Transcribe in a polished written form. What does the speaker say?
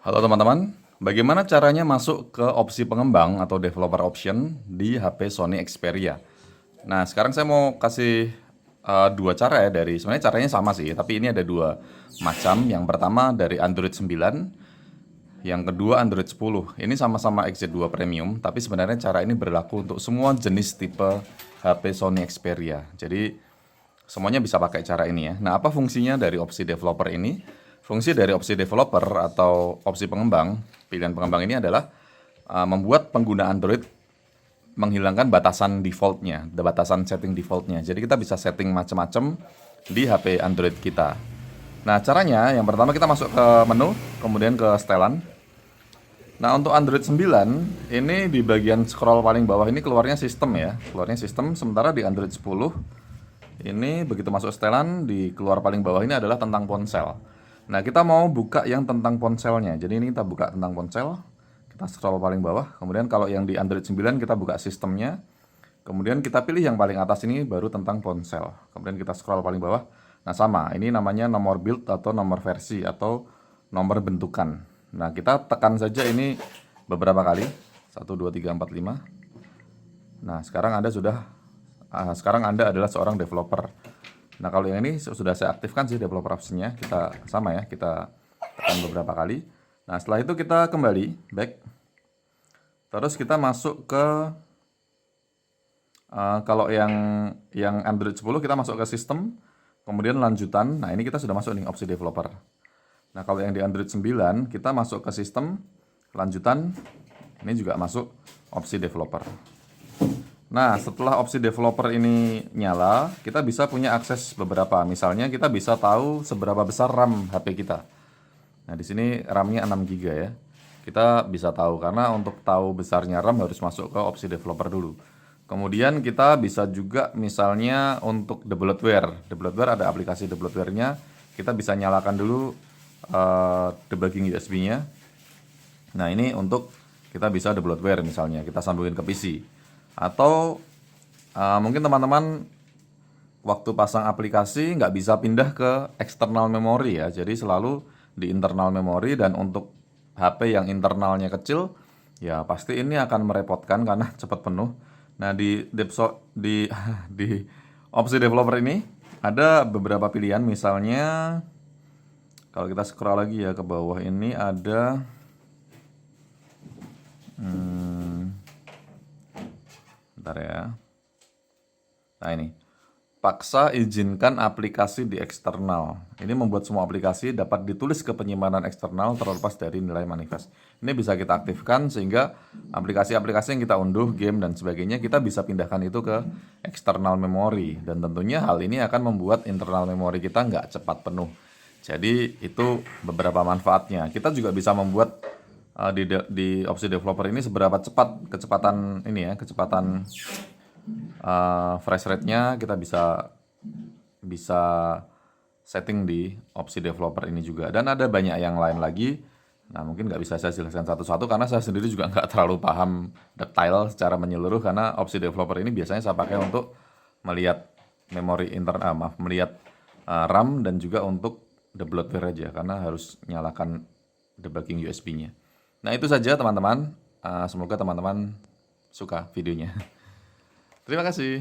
Halo teman-teman, bagaimana caranya masuk ke opsi pengembang atau developer option di HP Sony Xperia? Nah, sekarang saya mau kasih dua cara ya sebenarnya caranya sama sih, tapi ini ada dua macam. Yang pertama dari Android 9, yang kedua Android 10. Ini sama-sama XZ2 Premium, tapi sebenarnya cara ini berlaku untuk semua jenis tipe HP Sony Xperia. Jadi semuanya bisa pakai cara ini ya. Nah, apa fungsinya dari opsi developer ini? Fungsi dari opsi developer atau opsi pengembang, pilihan pengembang ini adalah membuat pengguna Android menghilangkan batasan defaultnya, batasan setting defaultnya. Jadi kita bisa setting macam-macam di HP Android kita. Nah, caranya yang pertama kita masuk ke menu, kemudian ke setelan. Nah, untuk Android 9, ini di bagian scroll paling bawah ini keluarnya sistem ya. Keluarnya sistem, sementara di Android 10, ini begitu masuk setelan, di keluar paling bawah ini adalah tentang ponsel. Nah, kita mau buka yang tentang ponselnya. Jadi ini kita buka tentang ponsel, kita scroll paling bawah. Kemudian kalau yang di Android 9 kita buka sistemnya. Kemudian kita pilih yang paling atas ini baru tentang ponsel. Kemudian kita scroll paling bawah. Nah, sama, ini namanya nomor build atau nomor versi atau nomor bentukan. Nah, kita tekan saja ini beberapa kali. 1, 2, 3, 4, 5. Nah, sekarang Anda adalah seorang developer. Nah, kalau yang ini sudah saya aktifkan sih developer option-nya. Kita sama ya, kita tekan beberapa kali. Nah, setelah itu kita kembali back. Terus kita masuk ke kalau yang Android 10 kita masuk ke sistem, kemudian lanjutan. Nah, ini kita sudah masuk nih opsi developer. Nah, kalau yang di Android 9 kita masuk ke sistem, lanjutan. Ini juga masuk opsi developer. Nah, setelah opsi developer ini nyala, kita bisa punya akses beberapa. Misalnya kita bisa tahu seberapa besar RAM HP kita. Nah, di sini RAM-nya 6 GB ya. Kita bisa tahu karena untuk tahu besarnya RAM harus masuk ke opsi developer dulu. Kemudian kita bisa juga misalnya untuk the bloatware. The bloatware ada aplikasi the bloatware-nya. Kita bisa nyalakan dulu debugging USB-nya. Nah, ini untuk kita bisa the bloatware misalnya, kita sambungin ke PC. Atau mungkin teman-teman waktu pasang aplikasi nggak bisa pindah ke external memory ya. Jadi selalu di internal memory, dan untuk HP yang internalnya kecil ya pasti ini akan merepotkan karena cepat penuh. Nah, di opsi developer ini ada beberapa pilihan. Misalnya kalau kita scroll lagi ya ke bawah ini ada bentar ya. Nah, ini paksa izinkan aplikasi di eksternal. Ini membuat semua aplikasi dapat ditulis ke penyimpanan eksternal terlepas dari nilai manifest. Ini bisa kita aktifkan sehingga aplikasi-aplikasi yang kita unduh, game dan sebagainya, kita bisa pindahkan itu ke eksternal memory. Dan tentunya hal ini akan membuat internal memory kita nggak cepat penuh. Jadi itu beberapa manfaatnya. Kita juga bisa membuat di opsi developer ini seberapa cepat kecepatan fresh rate-nya kita bisa setting di opsi developer ini juga. Dan ada banyak yang lain lagi. Nah, mungkin nggak bisa saya jelaskan satu-satu karena saya sendiri juga nggak terlalu paham detail secara menyeluruh, karena opsi developer ini biasanya saya pakai untuk melihat memori internal, melihat RAM, dan juga untuk the bloatware aja karena harus nyalakan debugging USB-nya. Nah, itu saja teman-teman. Semoga teman-teman suka videonya. Terima kasih.